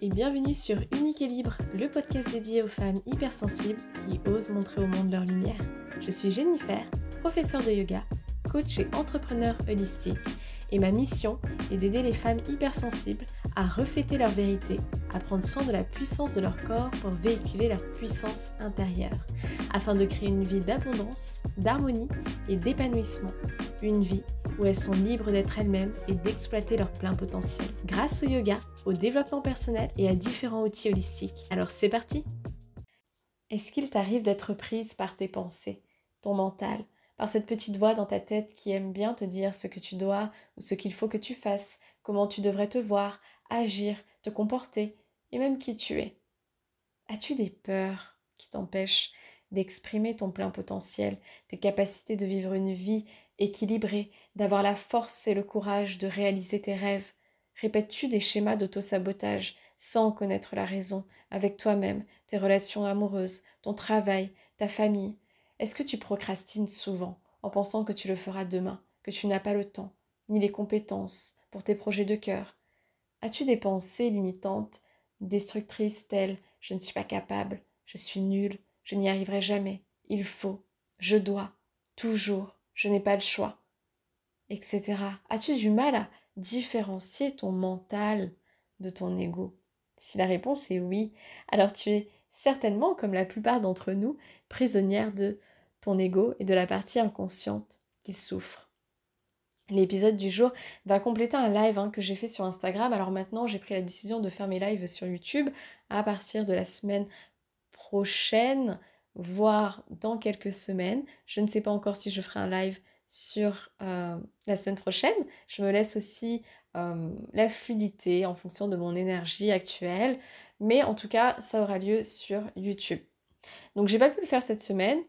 et bienvenue sur Unique et Libre, le podcast dédié aux femmes hypersensibles qui osent montrer au monde leur lumière. Je suis Jennifer, professeure de yoga, coach et entrepreneur holistique et ma mission est d'aider les femmes hypersensibles à refléter leur vérité, à prendre soin de la puissance de leur corps pour véhiculer leur puissance intérieure, afin de créer une vie d'abondance, d'harmonie et d'épanouissement. Une vie où elles sont libres d'être elles-mêmes et d'exploiter leur plein potentiel. Grâce au yoga, au développement personnel et à différents outils holistiques. Alors c'est parti! Est-ce qu'il t'arrive d'être prise par tes pensées, ton mental, par cette petite voix dans ta tête qui aime bien te dire ce que tu dois ou ce qu'il faut que tu fasses, comment tu devrais te voir, agir, te comporter et même qui tu es? As-tu des peurs qui t'empêchent d'exprimer ton plein potentiel, tes capacités de vivre une vie équilibrée, d'avoir la force et le courage de réaliser tes rêves? Répètes-tu des schémas d'auto-sabotage sans connaître la raison, avec toi-même, tes relations amoureuses, ton travail, ta famille? Est-ce que tu procrastines souvent en pensant que tu le feras demain, que tu n'as pas le temps, ni les compétences pour tes projets de cœur? As-tu des pensées limitantes, destructrices telles je ne suis pas capable, je suis nulle, je n'y arriverai jamais, il faut, je dois, toujours, je n'ai pas le choix, etc. As-tu du mal à différencier ton mental de ton ego? Si la réponse est oui, alors tu es certainement, comme la plupart d'entre nous, prisonnière de ton ego et de la partie inconsciente qui souffre. L'épisode du jour va compléter un live que j'ai fait sur Instagram. Alors maintenant, j'ai pris la décision de faire mes lives sur YouTube à partir de la semaine prochaine, voire dans quelques semaines. Je ne sais pas encore si je ferai un live sur la semaine prochaine. Je me laisse aussi la fluidité en fonction de mon énergie actuelle. Mais en tout cas, ça aura lieu sur YouTube. Donc j'ai pas pu le faire cette semaine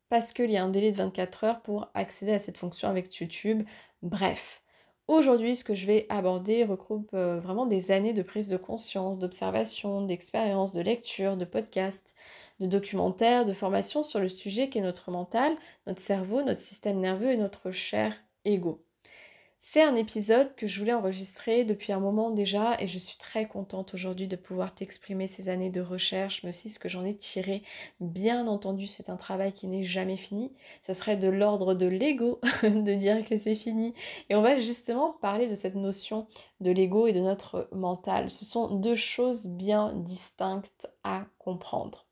parce qu'il y a un délai de 24 heures pour accéder à cette fonction avec YouTube. Bref, aujourd'hui, ce que je vais aborder regroupe vraiment des années de prise de conscience, d'observation, d'expérience, de lecture, de podcasts, de documentaires, de formations sur le sujet qu'est notre mental, notre cerveau, notre système nerveux et notre cher ego. C'est un épisode que je voulais enregistrer depuis un moment déjà et je suis très contente aujourd'hui de pouvoir t'exprimer ces années de recherche, mais aussi ce que j'en ai tiré. Bien entendu, c'est un travail qui n'est jamais fini. Ça serait de l'ordre de l'ego de dire que c'est fini. Et on va justement parler de cette notion de l'ego et de notre mental. Ce sont deux choses bien distinctes à comprendre.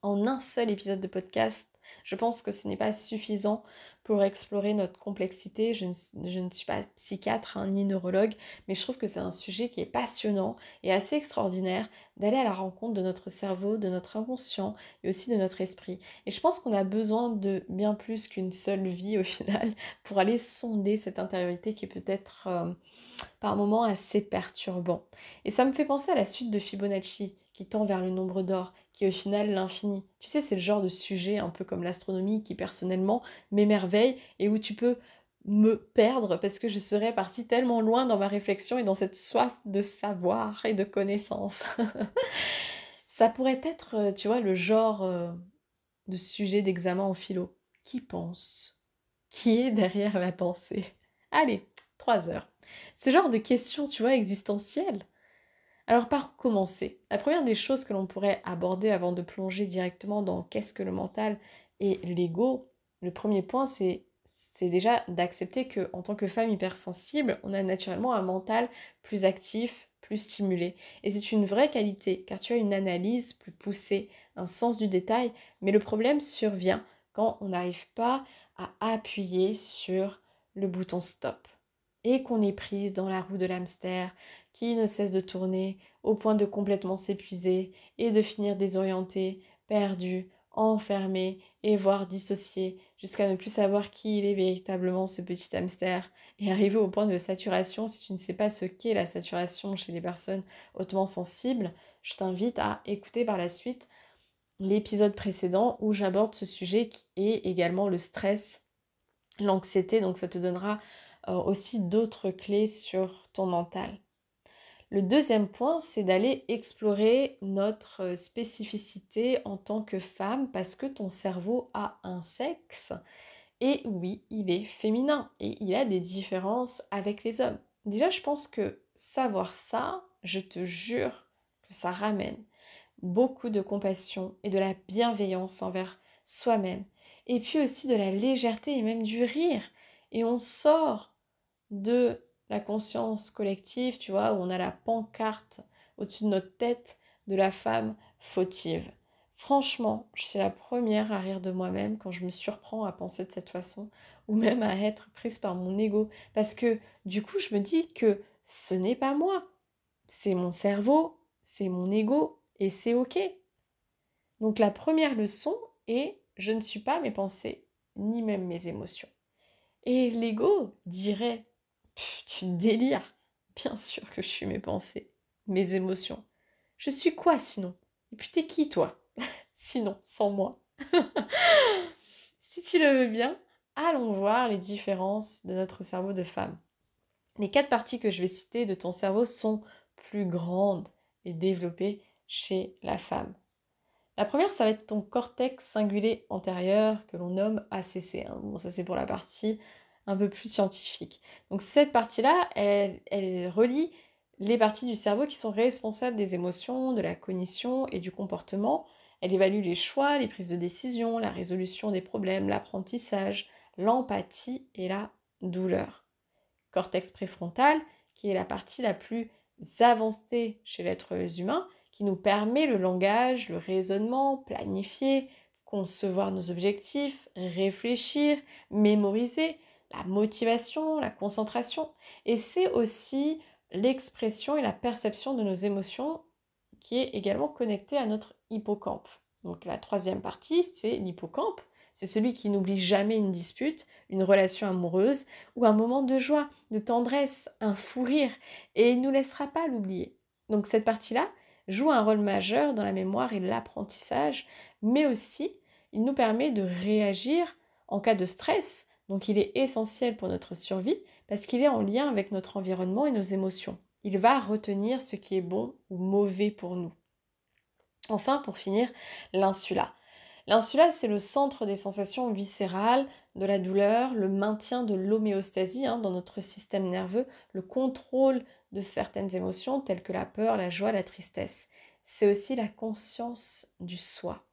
En un seul épisode de podcast, je pense que ce n'est pas suffisant pour explorer notre complexité. Je ne suis pas psychiatre ni neurologue, mais je trouve que c'est un sujet qui est passionnant et assez extraordinaire d'aller à la rencontre de notre cerveau, de notre inconscient et aussi de notre esprit. Et je pense qu'on a besoin de bien plus qu'une seule vie au final pour aller sonder cette intériorité qui est peut-être par moments assez perturbant. Et ça me fait penser à la suite de Fibonacci qui tend vers le nombre d'or, qui est au final l'infini. Tu sais, c'est le genre de sujet, un peu comme l'astronomie, qui personnellement m'émerveille et où tu peux me perdre parce que je serais partie tellement loin dans ma réflexion et dans cette soif de savoir et de connaissance. Ça pourrait être, tu vois, le genre de sujet d'examen en philo. Qui pense? Qui est derrière la pensée? Allez, 3 heures. Ce genre de questions, tu vois, existentielles. Alors par où commencer? La première des choses que l'on pourrait aborder avant de plonger directement dans qu'est-ce que le mental et l'ego, le premier point c'est déjà d'accepter que en tant que femme hypersensible, on a naturellement un mental plus actif, plus stimulé. Et c'est une vraie qualité car tu as une analyse plus poussée, un sens du détail, mais le problème survient quand on n'arrive pas à appuyer sur le bouton stop et qu'on est prise dans la roue de l'hamster qui ne cesse de tourner au point de complètement s'épuiser et de finir désorienté, perdu, enfermé et voire dissocié jusqu'à ne plus savoir qui il est véritablement ce petit hamster et arriver au point de saturation. Si tu ne sais pas ce qu'est la saturation chez les personnes hautement sensibles, je t'invite à écouter par la suite l'épisode précédent où j'aborde ce sujet qui est également le stress, l'anxiété, donc ça te donnera aussi d'autres clés sur ton mental. Le deuxième point, c'est d'aller explorer notre spécificité en tant que femme parce que ton cerveau a un sexe et oui, il est féminin et il a des différences avec les hommes. Déjà, je pense que savoir ça, je te jure que ça ramène beaucoup de compassion et de la bienveillance envers soi-même. Et puis aussi de la légèreté et même du rire. Et on sort de la conscience collective, tu vois, où on a la pancarte au-dessus de notre tête de la femme fautive. Franchement, je suis la première à rire de moi-même quand je me surprends à penser de cette façon, ou même à être prise par mon ego. Parce que du coup, je me dis que ce n'est pas moi, c'est mon cerveau, c'est mon ego, et c'est ok. Donc la première leçon est, je ne suis pas mes pensées, ni même mes émotions. Et l'ego dirait, tu délires. Bien sûr que je suis mes pensées, mes émotions. Je suis quoi sinon? Et puis t'es qui toi? Sinon, sans moi. Si tu le veux bien, allons voir les différences de notre cerveau de femme. Les 4 parties que je vais citer de ton cerveau sont plus grandes et développées chez la femme. La première, ça va être ton cortex cingulé antérieur, que l'on nomme ACC. Bon, ça c'est pour la partie un peu plus scientifique. Donc cette partie-là, elle relie les parties du cerveau qui sont responsables des émotions, de la cognition et du comportement. Elle évalue les choix, les prises de décision, la résolution des problèmes, l'apprentissage, l'empathie et la douleur. Cortex préfrontal, qui est la partie la plus avancée chez l'être humain, qui nous permet le langage, le raisonnement, planifier, concevoir nos objectifs, réfléchir, mémoriser, la motivation, la concentration. Et c'est aussi l'expression et la perception de nos émotions qui est également connectée à notre hippocampe. Donc la troisième partie, c'est l'hippocampe. C'est celui qui n'oublie jamais une dispute, une relation amoureuse ou un moment de joie, de tendresse, un fou rire. Et il ne nous laissera pas l'oublier. Donc cette partie-là joue un rôle majeur dans la mémoire et l'apprentissage, mais aussi il nous permet de réagir en cas de stress. Donc il est essentiel pour notre survie parce qu'il est en lien avec notre environnement et nos émotions. Il va retenir ce qui est bon ou mauvais pour nous. Enfin, pour finir, l'insula. L'insula, c'est le centre des sensations viscérales, de la douleur, le maintien de l'homéostasie dans notre système nerveux, le contrôle de certaines émotions telles que la peur, la joie, la tristesse. C'est aussi la conscience du soi.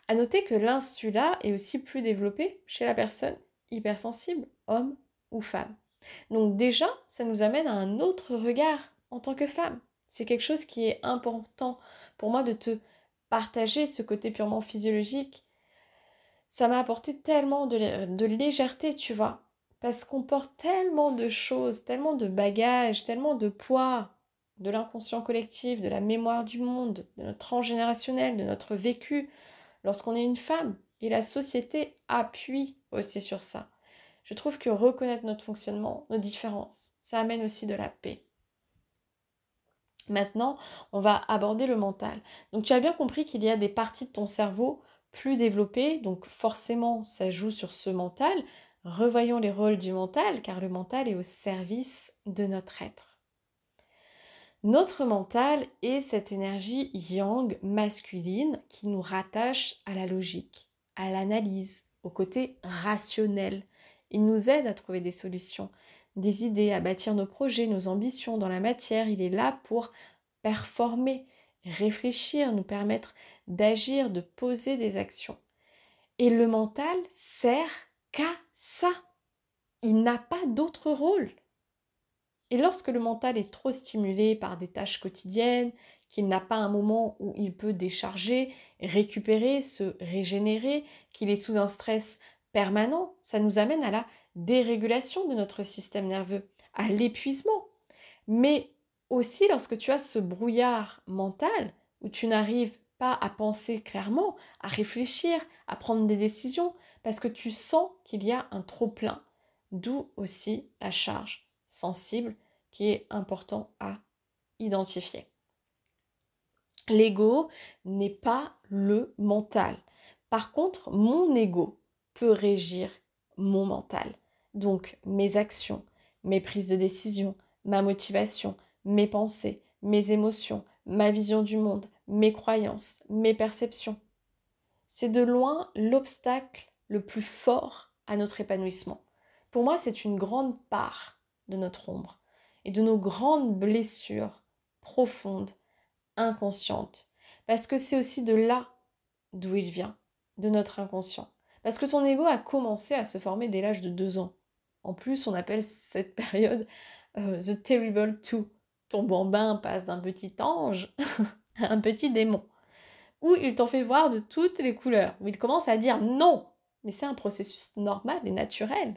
À noter que l'insula est aussi plus développée chez la personne hypersensible, homme ou femme. Donc déjà, ça nous amène à un autre regard en tant que femme. C'est quelque chose qui est important pour moi de te partager, ce côté purement physiologique. Ça m'a apporté tellement de légèreté, tu vois. Parce qu'on porte tellement de choses, tellement de bagages, tellement de poids, de l'inconscient collectif, de la mémoire du monde, de notre transgénérationnel, de notre vécu, lorsqu'on est une femme. Et la société appuie aussi sur ça. Je trouve que reconnaître notre fonctionnement, nos différences, ça amène aussi de la paix. Maintenant, on va aborder le mental. Donc tu as bien compris qu'il y a des parties de ton cerveau plus développées, donc forcément ça joue sur ce mental. Revoyons les rôles du mental, car le mental est au service de notre être. Notre mental est cette énergie yang masculine qui nous rattache à la logique, à l'analyse, au côté rationnel. Il nous aide à trouver des solutions, des idées, à bâtir nos projets, nos ambitions dans la matière. Il est là pour performer, réfléchir, nous permettre d'agir, de poser des actions. Et le mental sert qu'à ça. Il n'a pas d'autre rôle. Et lorsque le mental est trop stimulé par des tâches quotidiennes, qu'il n'a pas un moment où il peut décharger, récupérer, se régénérer, qu'il est sous un stress permanent, ça nous amène à la dérégulation de notre système nerveux, à l'épuisement. Mais aussi lorsque tu as ce brouillard mental où tu n'arrives pas à penser clairement, à réfléchir, à prendre des décisions, parce que tu sens qu'il y a un trop-plein, d'où aussi la charge sensible qui est important à identifier. L'ego n'est pas le mental. Par contre, mon ego peut régir mon mental. Donc mes actions, mes prises de décision, ma motivation, mes pensées, mes émotions, ma vision du monde, mes croyances, mes perceptions. C'est de loin l'obstacle le plus fort à notre épanouissement. Pour moi, c'est une grande part de notre ombre et de nos grandes blessures profonde, inconsciente. Parce que c'est aussi de là d'où il vient, de notre inconscient. Parce que ton ego a commencé à se former dès l'âge de 2 ans. En plus, on appelle cette période The Terrible Two. Ton bambin passe d'un petit ange à un petit démon. Où il t'en fait voir de toutes les couleurs. Où il commence à dire non. Mais c'est un processus normal et naturel.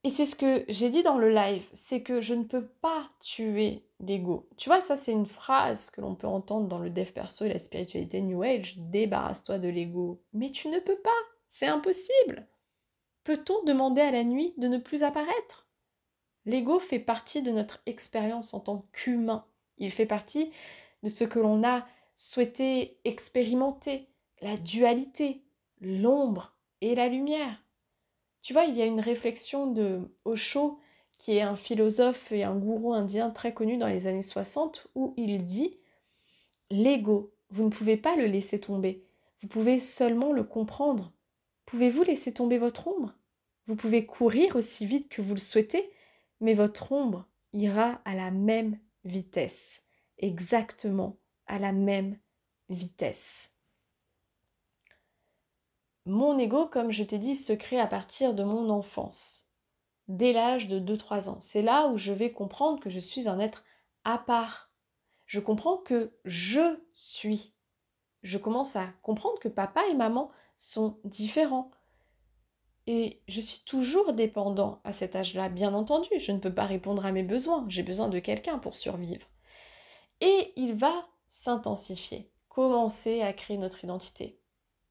Et c'est ce que j'ai dit dans le live, c'est que je ne peux pas tuer l'ego. Tu vois, ça c'est une phrase que l'on peut entendre dans le dev perso et la spiritualité New Age, débarrasse-toi de l'ego. Mais tu ne peux pas, c'est impossible. Peut-on demander à la nuit de ne plus apparaître? L'ego fait partie de notre expérience en tant qu'humain. Il fait partie de ce que l'on a souhaité expérimenter, la dualité, l'ombre et la lumière. Tu vois, il y a une réflexion de Osho, qui est un philosophe et un gourou indien très connu dans les années 60, où il dit « L'ego, vous ne pouvez pas le laisser tomber, vous pouvez seulement le comprendre. Pouvez-vous laisser tomber votre ombre? Vous pouvez courir aussi vite que vous le souhaitez, mais votre ombre ira à la même vitesse, exactement à la même vitesse. » Mon ego, comme je t'ai dit, se crée à partir de mon enfance, dès l'âge de 2-3 ans. C'est là où je vais comprendre que je suis un être à part. Je comprends que je suis. Je commence à comprendre que papa et maman sont différents. Et je suis toujours dépendant à cet âge-là, bien entendu. Je ne peux pas répondre à mes besoins. J'ai besoin de quelqu'un pour survivre. Et il va s'intensifier, commencer à créer notre identité.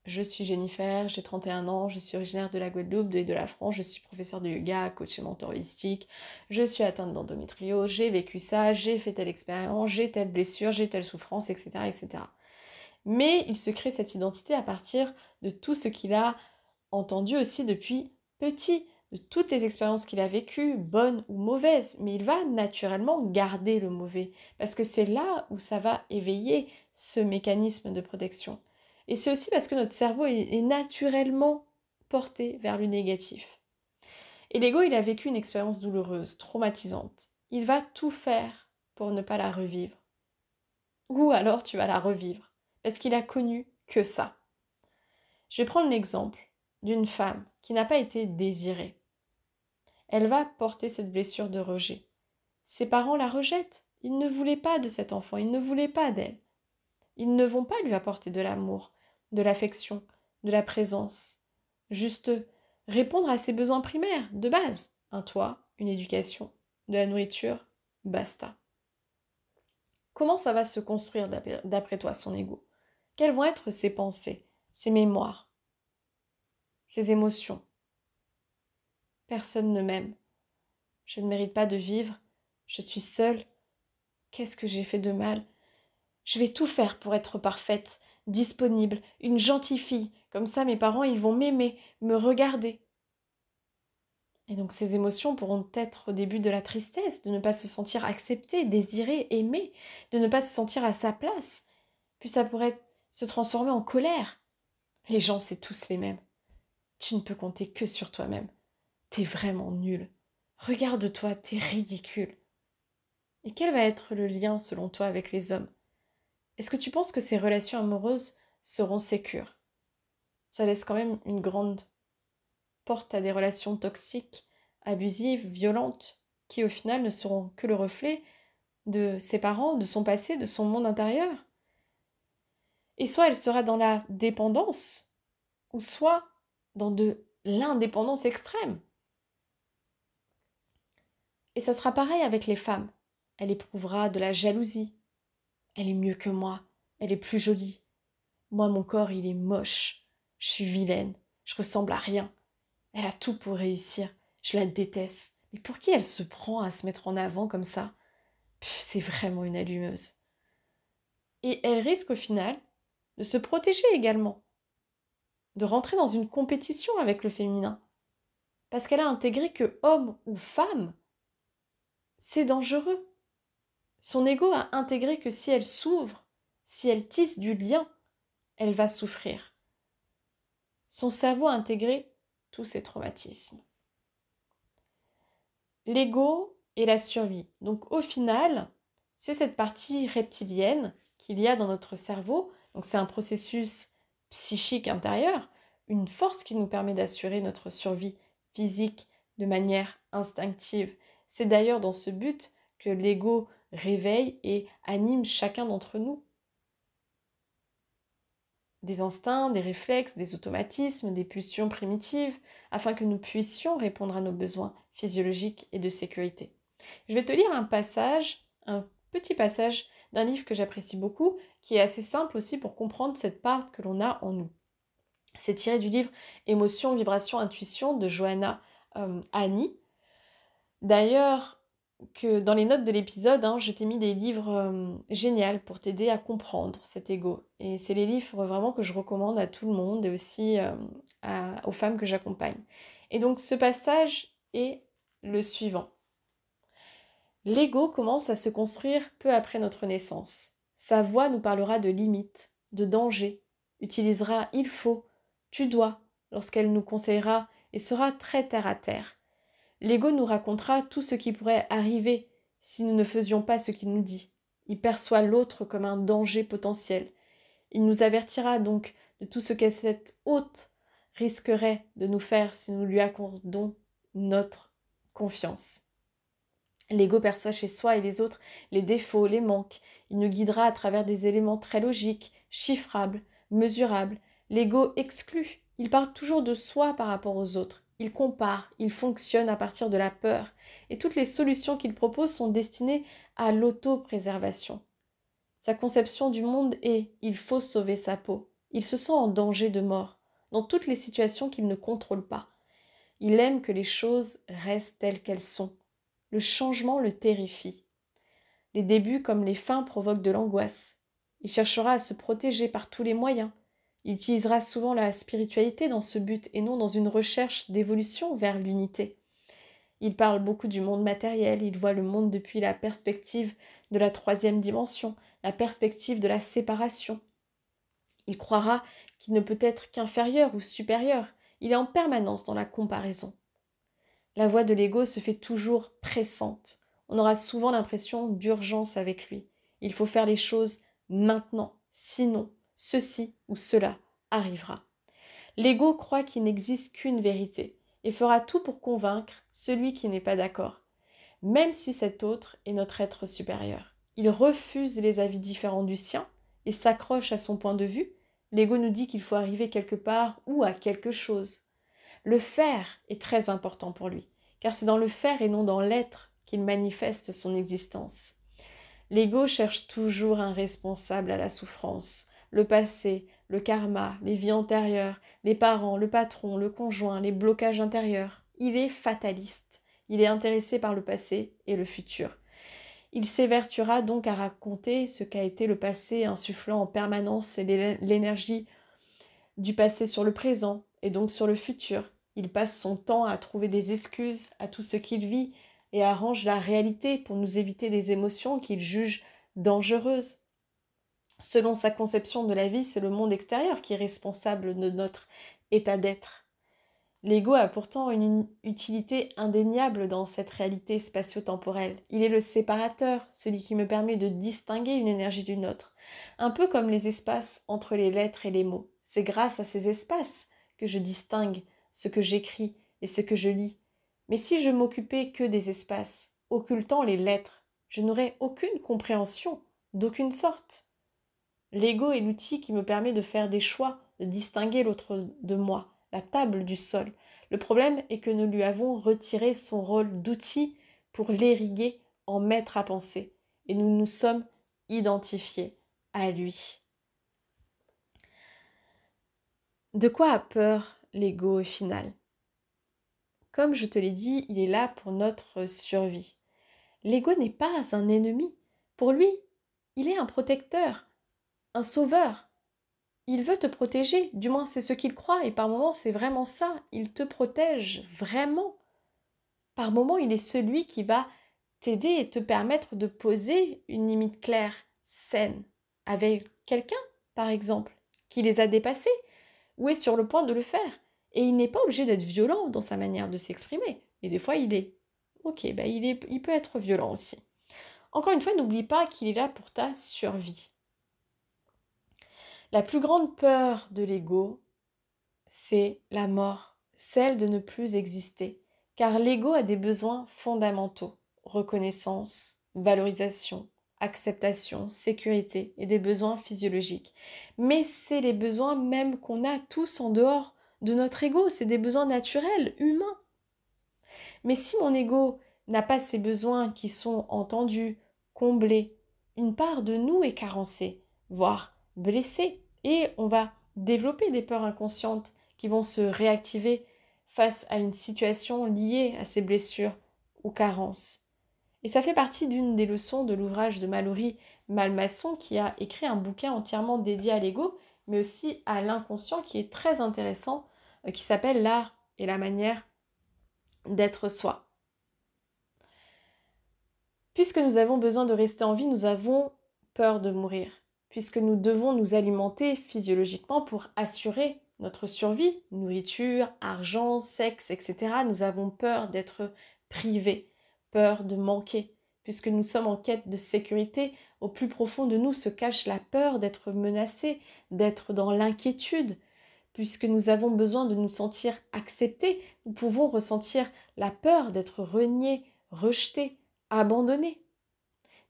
Je suis Jennifer, j'ai 31 ans, je suis originaire de la Guadeloupe et de la France, je suis professeure de yoga, coach et mentor holistique, je suis atteinte d'endométriose, j'ai vécu ça, j'ai fait telle expérience, j'ai telle blessure, j'ai telle souffrance, etc., etc. Mais il se crée cette identité à partir de tout ce qu'il a entendu aussi depuis petit, de toutes les expériences qu'il a vécues, bonnes ou mauvaises, mais il va naturellement garder le mauvais, parce que c'est là où ça va éveiller ce mécanisme de protection. Et c'est aussi parce que notre cerveau est naturellement porté vers le négatif. Et l'ego, il a vécu une expérience douloureuse, traumatisante. Il va tout faire pour ne pas la revivre. Ou alors tu vas la revivre, parce qu'il a connu que ça. Je vais prendre l'exemple d'une femme qui n'a pas été désirée. Elle va porter cette blessure de rejet. Ses parents la rejettent. Ils ne voulaient pas de cet enfant, ils ne voulaient pas d'elle. Ils ne vont pas lui apporter de l'amour, de l'affection, de la présence. Juste répondre à ses besoins primaires, de base. Un toit, une éducation, de la nourriture, basta. Comment ça va se construire d'après toi, son ego? Quelles vont être ses pensées, ses mémoires, ses émotions? Personne ne m'aime. Je ne mérite pas de vivre. Je suis seule. Qu'est-ce que j'ai fait de mal? Je vais tout faire pour être parfaite, disponible, une gentille fille. Comme ça, mes parents, ils vont m'aimer, me regarder. Et donc ces émotions pourront être au début de la tristesse, de ne pas se sentir acceptée, désirée, aimée, de ne pas se sentir à sa place. Puis ça pourrait se transformer en colère. Les gens, c'est tous les mêmes. Tu ne peux compter que sur toi-même. T'es vraiment nul. Regarde-toi, t'es ridicule. Et quel va être le lien selon toi avec les hommes? Est-ce que tu penses que ces relations amoureuses seront sécures? Ça laisse quand même une grande porte à des relations toxiques, abusives, violentes, qui au final ne seront que le reflet de ses parents, de son passé, de son monde intérieur. Et soit elle sera dans la dépendance, ou soit dans de l'indépendance extrême. Et ça sera pareil avec les femmes. Elle éprouvera de la jalousie. Elle est mieux que moi, elle est plus jolie. Moi, mon corps, il est moche. Je suis vilaine, je ressemble à rien. Elle a tout pour réussir. Je la déteste. Mais pour qui elle se prend à se mettre en avant comme ça? C'est vraiment une allumeuse. Et elle risque au final de se protéger également, de rentrer dans une compétition avec le féminin. Parce qu'elle a intégré que homme ou femme, c'est dangereux. Son ego a intégré que si elle s'ouvre, si elle tisse du lien, elle va souffrir. Son cerveau a intégré tous ces traumatismes. L'ego et la survie. Donc au final, c'est cette partie reptilienne qu'il y a dans notre cerveau. Donc c'est un processus psychique intérieur, une force qui nous permet d'assurer notre survie physique de manière instinctive. C'est d'ailleurs dans ce but que l'ego réveille et anime chacun d'entre nous. Des instincts, des réflexes, des automatismes, des pulsions primitives, afin que nous puissions répondre à nos besoins physiologiques et de sécurité. Je vais te lire un petit passage d'un livre que j'apprécie beaucoup, qui est assez simple aussi pour comprendre cette part que l'on a en nous. C'est tiré du livre Émotion, vibration, intuition de Johanna Ani. D'ailleurs, que dans les notes de l'épisode, je t'ai mis des livres géniaux pour t'aider à comprendre cet ego. Et c'est les livres vraiment que je recommande à tout le monde et aussi aux femmes que j'accompagne. Et donc ce passage est le suivant. L'ego commence à se construire peu après notre naissance. Sa voix nous parlera de limites, de dangers, utilisera il faut, tu dois, lorsqu'elle nous conseillera et sera très terre à terre. L'ego nous racontera tout ce qui pourrait arriver si nous ne faisions pas ce qu'il nous dit. Il perçoit l'autre comme un danger potentiel. Il nous avertira donc de tout ce que cet hôte risquerait de nous faire si nous lui accordons notre confiance. L'ego perçoit chez soi et les autres les défauts, les manques. Il nous guidera à travers des éléments très logiques, chiffrables, mesurables. L'ego exclut. Il parle toujours de soi par rapport aux autres. Il compare, il fonctionne à partir de la peur. Et toutes les solutions qu'il propose sont destinées à l'autopréservation. Sa conception du monde est « il faut sauver sa peau ». Il se sent en danger de mort, dans toutes les situations qu'il ne contrôle pas. Il aime que les choses restent telles qu'elles sont. Le changement le terrifie. Les débuts comme les fins provoquent de l'angoisse. Il cherchera à se protéger par tous les moyens. Il utilisera souvent la spiritualité dans ce but et non dans une recherche d'évolution vers l'unité. Il parle beaucoup du monde matériel, il voit le monde depuis la perspective de la 3e dimension, la perspective de la séparation. Il croira qu'il ne peut être qu'inférieur ou supérieur. Il est en permanence dans la comparaison. La voix de l'ego se fait toujours pressante. On aura souvent l'impression d'urgence avec lui. Il faut faire les choses maintenant, sinon ceci ou cela arrivera. L'ego croit qu'il n'existe qu'une vérité et fera tout pour convaincre celui qui n'est pas d'accord, même si cet autre est notre être supérieur. Il refuse les avis différents du sien et s'accroche à son point de vue. L'ego nous dit qu'il faut arriver quelque part ou à quelque chose. Le faire est très important pour lui, car c'est dans le faire et non dans l'être qu'il manifeste son existence. L'ego cherche toujours un responsable à la souffrance, le passé, le karma, les vies antérieures, les parents, le patron, le conjoint, les blocages intérieurs. Il est fataliste, il est intéressé par le passé et le futur. Il s'évertuera donc à raconter ce qu'a été le passé, insufflant en permanence l'énergie du passé sur le présent et donc sur le futur. Il passe son temps à trouver des excuses à tout ce qu'il vit et arrange la réalité pour nous éviter des émotions qu'il juge dangereuses. Selon sa conception de la vie, c'est le monde extérieur qui est responsable de notre état d'être. L'ego a pourtant une utilité indéniable dans cette réalité spatio-temporelle. Il est le séparateur, celui qui me permet de distinguer une énergie d'une autre, un peu comme les espaces entre les lettres et les mots. C'est grâce à ces espaces que je distingue ce que j'écris et ce que je lis. Mais si je m'occupais que des espaces, occultant les lettres, je n'aurais aucune compréhension, d'aucune sorte. L'ego est l'outil qui me permet de faire des choix, de distinguer l'autre de moi, la table du sol. Le problème est que nous lui avons retiré son rôle d'outil pour l'irriguer en maître à penser, et nous nous sommes identifiés à lui. De quoi a peur l'ego au final ? Comme je te l'ai dit, il est là pour notre survie. L'ego n'est pas un ennemi. Pour lui, il est un protecteur, un sauveur. Il veut te protéger, du moins c'est ce qu'il croit, et par moments c'est vraiment ça, il te protège vraiment. Par moments il est celui qui va t'aider et te permettre de poser une limite claire, saine, avec quelqu'un par exemple, qui les a dépassés, ou est sur le point de le faire. Et il n'est pas obligé d'être violent dans sa manière de s'exprimer, et des fois il est. Ok, il peut être violent aussi. Encore une fois, n'oublie pas qu'il est là pour ta survie. La plus grande peur de l'ego, c'est la mort, celle de ne plus exister. Car l'ego a des besoins fondamentaux, reconnaissance, valorisation, acceptation, sécurité et des besoins physiologiques. Mais c'est les besoins même qu'on a tous en dehors de notre ego, c'est des besoins naturels, humains. Mais si mon ego n'a pas ces besoins qui sont entendus, comblés, une part de nous est carencée, voire blessée, et on va développer des peurs inconscientes qui vont se réactiver face à une situation liée à ces blessures ou carences. Et ça fait partie d'une des leçons de l'ouvrage de Mallory Malmasson qui a écrit un bouquin entièrement dédié à l'ego, mais aussi à l'inconscient qui est très intéressant, qui s'appelle L'art et la manière d'être soi. Puisque nous avons besoin de rester en vie, nous avons peur de mourir. Puisque nous devons nous alimenter physiologiquement pour assurer notre survie, nourriture, argent, sexe, etc., nous avons peur d'être privés, peur de manquer. Puisque nous sommes en quête de sécurité, au plus profond de nous se cache la peur d'être menacés, d'être dans l'inquiétude. Puisque nous avons besoin de nous sentir acceptés, nous pouvons ressentir la peur d'être reniés, rejetés, abandonnés.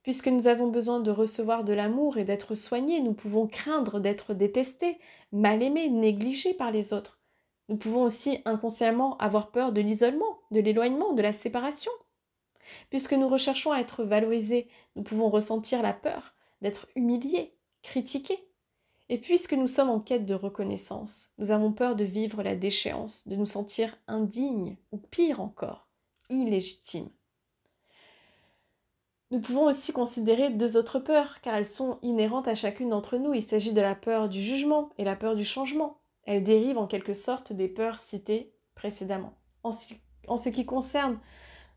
Puisque nous avons besoin de recevoir de l'amour et d'être soignés, nous pouvons craindre d'être détestés, mal aimés, négligés par les autres. Nous pouvons aussi inconsciemment avoir peur de l'isolement, de l'éloignement, de la séparation. Puisque nous recherchons à être valorisés, nous pouvons ressentir la peur d'être humiliés, critiqués. Et puisque nous sommes en quête de reconnaissance, nous avons peur de vivre la déchéance, de nous sentir indignes, ou pire encore, illégitimes. Nous pouvons aussi considérer deux autres peurs, car elles sont inhérentes à chacune d'entre nous. Il s'agit de la peur du jugement et la peur du changement. Elles dérivent en quelque sorte des peurs citées précédemment. En ce qui concerne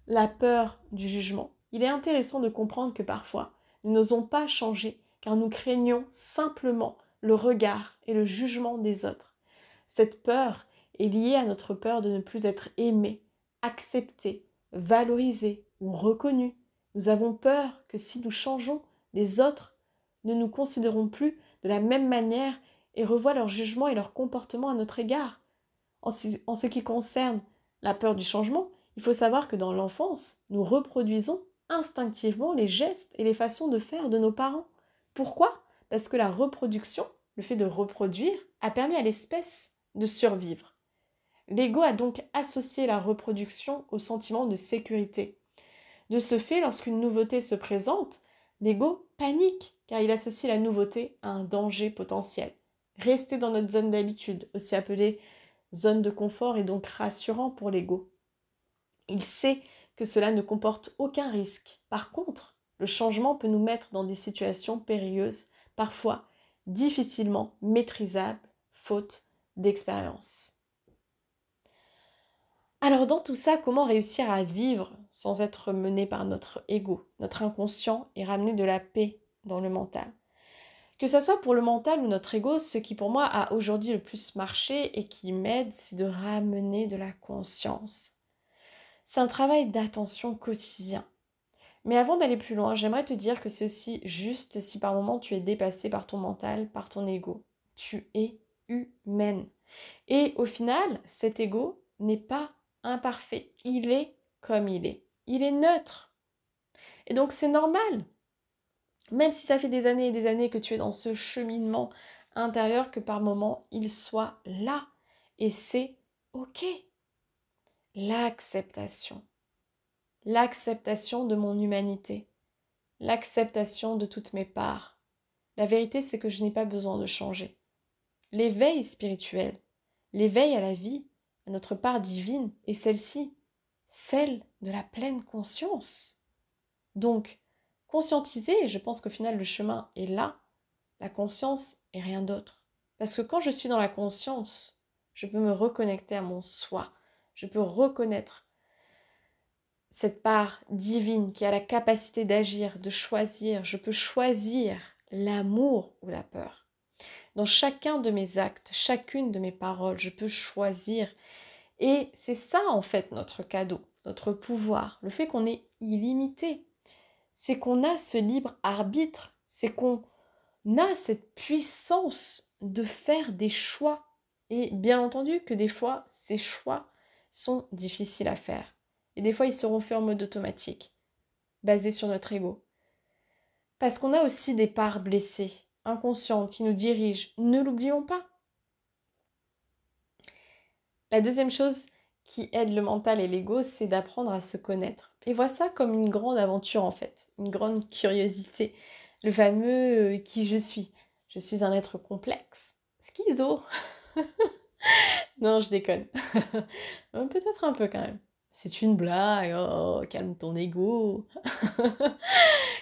la peur du jugement, il est intéressant de comprendre que parfois, nous n'osons pas changer, car nous craignons simplement le regard et le jugement des autres. Cette peur est liée à notre peur de ne plus être aimé, accepté, valorisé ou reconnu. Nous avons peur que si nous changeons, les autres ne nous considéreront plus de la même manière et revoient leur jugement et leur comportement à notre égard. En ce qui concerne la peur du changement, il faut savoir que dans l'enfance, nous reproduisons instinctivement les gestes et les façons de faire de nos parents. Pourquoi ? Parce que la reproduction, le fait de reproduire, a permis à l'espèce de survivre. L'ego a donc associé la reproduction au sentiment de sécurité. De ce fait, lorsqu'une nouveauté se présente, l'ego panique car il associe la nouveauté à un danger potentiel. Rester dans notre zone d'habitude, aussi appelée zone de confort, est donc rassurant pour l'ego. Il sait que cela ne comporte aucun risque. Par contre, le changement peut nous mettre dans des situations périlleuses, parfois difficilement maîtrisables, faute d'expérience. Alors dans tout ça, comment réussir à vivre sans être mené par notre ego, notre inconscient, et ramener de la paix dans le mental? Que ça soit pour le mental ou notre ego, ce qui pour moi a aujourd'hui le plus marché et qui m'aide, c'est de ramener de la conscience. C'est un travail d'attention quotidien. Mais avant d'aller plus loin, j'aimerais te dire que c'est aussi juste si par moment tu es dépassé par ton mental, par ton ego. Tu es humaine. Et au final, cet ego n'est pas imparfait. Il est comme il est. Il est neutre. Et donc c'est normal. Même si ça fait des années et des années que tu es dans ce cheminement intérieur, que par moment, il soit là. Et c'est OK. L'acceptation. L'acceptation de mon humanité. L'acceptation de toutes mes parts. La vérité, c'est que je n'ai pas besoin de changer. L'éveil spirituel, l'éveil à la vie, à notre part divine, est celle-ci, celle de la pleine conscience. Donc, conscientiser, et je pense qu'au final le chemin est là, la conscience et rien d'autre. Parce que quand je suis dans la conscience, je peux me reconnecter à mon soi, je peux reconnaître cette part divine qui a la capacité d'agir, de choisir. Je peux choisir l'amour ou la peur. Dans chacun de mes actes, chacune de mes paroles, je peux choisir. Et c'est ça en fait notre cadeau, notre pouvoir, le fait qu'on est illimité. c'est qu'on a ce libre arbitre, c'est qu'on a cette puissance de faire des choix. Et bien entendu que des fois, ces choix sont difficiles à faire. Et des fois, ils seront faits en mode automatique, basés sur notre ego. Parce qu'on a aussi des parts blessées, inconscientes, qui nous dirigent. Ne l'oublions pas. La deuxième chose qui aide le mental et l'ego, c'est d'apprendre à se connaître. Et vois ça comme une grande aventure en fait, une grande curiosité. Le fameux qui je suis. Je suis un être complexe. Schizo. Non, je déconne. Peut-être un peu quand même. C'est une blague. Oh, calme ton ego.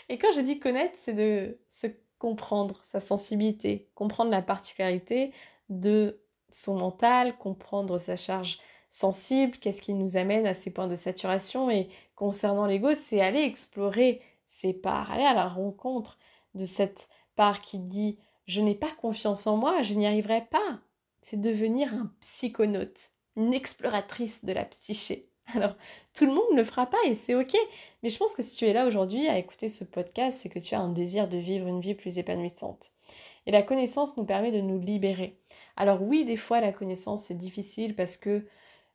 Et quand je dis connaître, c'est de se comprendre, sa sensibilité, comprendre la particularité de son mental, comprendre sa charge sensible, qu'est-ce qui nous amène à ces points de saturation. Et concernant l'ego, c'est aller explorer ces parts, aller à la rencontre de cette part qui dit « je n'ai pas confiance en moi, je n'y arriverai pas ». C'est devenir un psychonaute, une exploratrice de la psyché. Alors, tout le monde ne le fera pas et c'est ok. Mais je pense que si tu es là aujourd'hui à écouter ce podcast, c'est que tu as un désir de vivre une vie plus épanouissante. Et la connaissance nous permet de nous libérer. Alors oui, des fois, la connaissance, c'est difficile parce que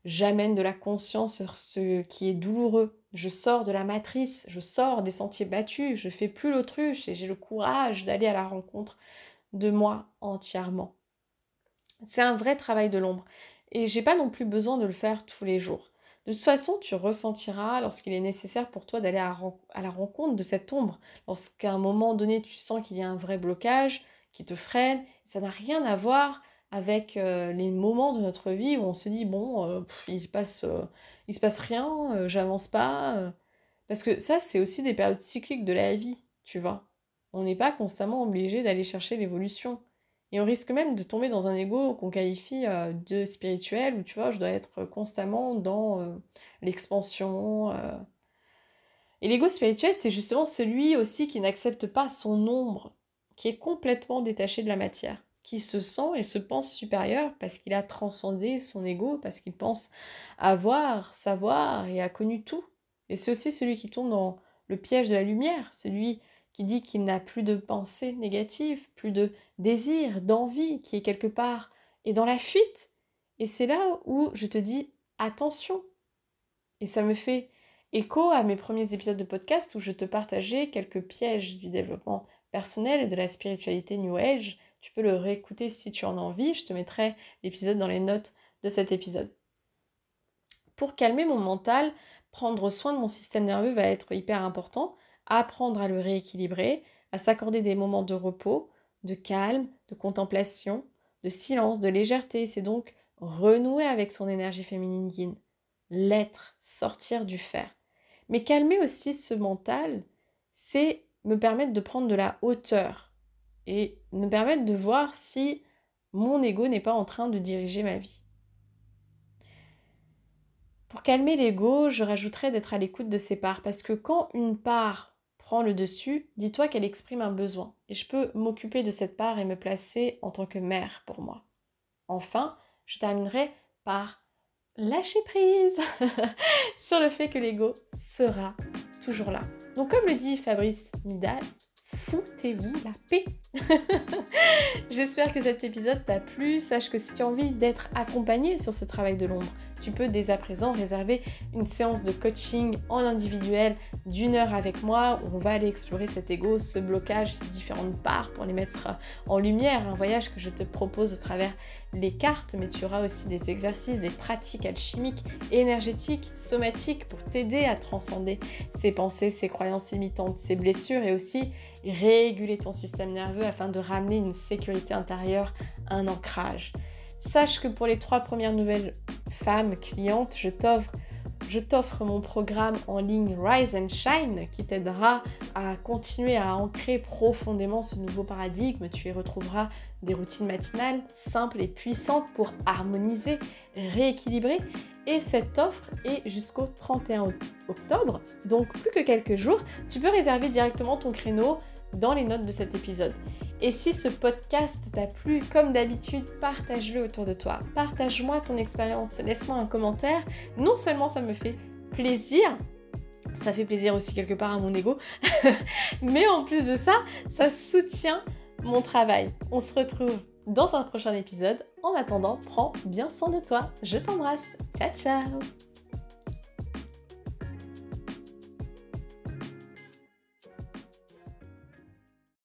j'amène de la conscience sur ce qui est douloureux. Je sors de la matrice, je sors des sentiers battus, je fais plus l'autruche et j'ai le courage d'aller à la rencontre de moi entièrement. C'est un vrai travail de l'ombre. Et j'ai pas non plus besoin de le faire tous les jours. De toute façon, tu ressentiras lorsqu'il est nécessaire pour toi d'aller à la rencontre de cette ombre. Lorsqu'à un moment donné, tu sens qu'il y a un vrai blocage qui te freine, ça n'a rien à voir avec les moments de notre vie où on se dit bon, il se passe rien, j'avance pas. Parce que ça, c'est aussi des périodes cycliques de la vie, tu vois. On n'est pas constamment obligé d'aller chercher l'évolution. Et on risque même de tomber dans un ego qu'on qualifie de spirituel, où tu vois, je dois être constamment dans l'expansion. Et l'ego spirituel, c'est justement celui aussi qui n'accepte pas son ombre, qui est complètement détaché de la matière, qui se sent et se pense supérieur parce qu'il a transcendé son ego, parce qu'il pense avoir, savoir et a connu tout. Et c'est aussi celui qui tombe dans le piège de la lumière, celui qui dit qu'il n'a plus de pensée négative, plus de désir, d'envie, qui est quelque part et dans la fuite. Et c'est là où je te dis attention. Et ça me fait écho à mes premiers épisodes de podcast où je te partageais quelques pièges du développement personnel et de la spiritualité New Age. Tu peux le réécouter si tu en as envie. Je te mettrai l'épisode dans les notes de cet épisode. Pour calmer mon mental, prendre soin de mon système nerveux va être hyper important. Apprendre à le rééquilibrer, à s'accorder des moments de repos, de calme, de contemplation, de silence, de légèreté. C'est donc renouer avec son énergie féminine yin. L'être, sortir du faire. Mais calmer aussi ce mental, c'est me permettre de prendre de la hauteur et me permettre de voir si mon ego n'est pas en train de diriger ma vie. Pour calmer l'ego, je rajouterais d'être à l'écoute de ses parts parce que quand une part prend le dessus, dis-toi qu'elle exprime un besoin et je peux m'occuper de cette part et me placer en tant que mère pour moi. Enfin, je terminerai par lâcher prise sur le fait que l'ego sera toujours là. Donc comme le dit Fabrice Midal, foutez-vous la paix. J'espère que cet épisode t'a plu. Sache que si tu as envie d'être accompagné sur ce travail de l'ombre, tu peux dès à présent réserver une séance de coaching en individuel d'1 heure avec moi où on va aller explorer cet ego, ce blocage, ces différentes parts pour les mettre en lumière. Un voyage que je te propose au travers les cartes, mais tu auras aussi des exercices, des pratiques alchimiques, énergétiques, somatiques pour t'aider à transcender ces pensées, ces croyances limitantes, ces blessures et aussi réguler ton système nerveux afin de ramener une sécurité intérieure, un ancrage. Sache que pour les 3 premières nouvelles femmes clientes, je t'offre mon programme en ligne Rise and Shine qui t'aidera à continuer à ancrer profondément ce nouveau paradigme. Tu y retrouveras des routines matinales simples et puissantes pour harmoniser, rééquilibrer. Et cette offre est jusqu'au 31 octobre, donc plus que quelques jours. Tu peux réserver directement ton créneau dans les notes de cet épisode. Et si ce podcast t'a plu, comme d'habitude, partage-le autour de toi. Partage-moi ton expérience, laisse-moi un commentaire. Non seulement ça me fait plaisir, ça fait plaisir aussi quelque part à mon ego. Mais en plus de ça, ça soutient mon travail. On se retrouve dans un prochain épisode. En attendant, prends bien soin de toi. Je t'embrasse. Ciao, ciao!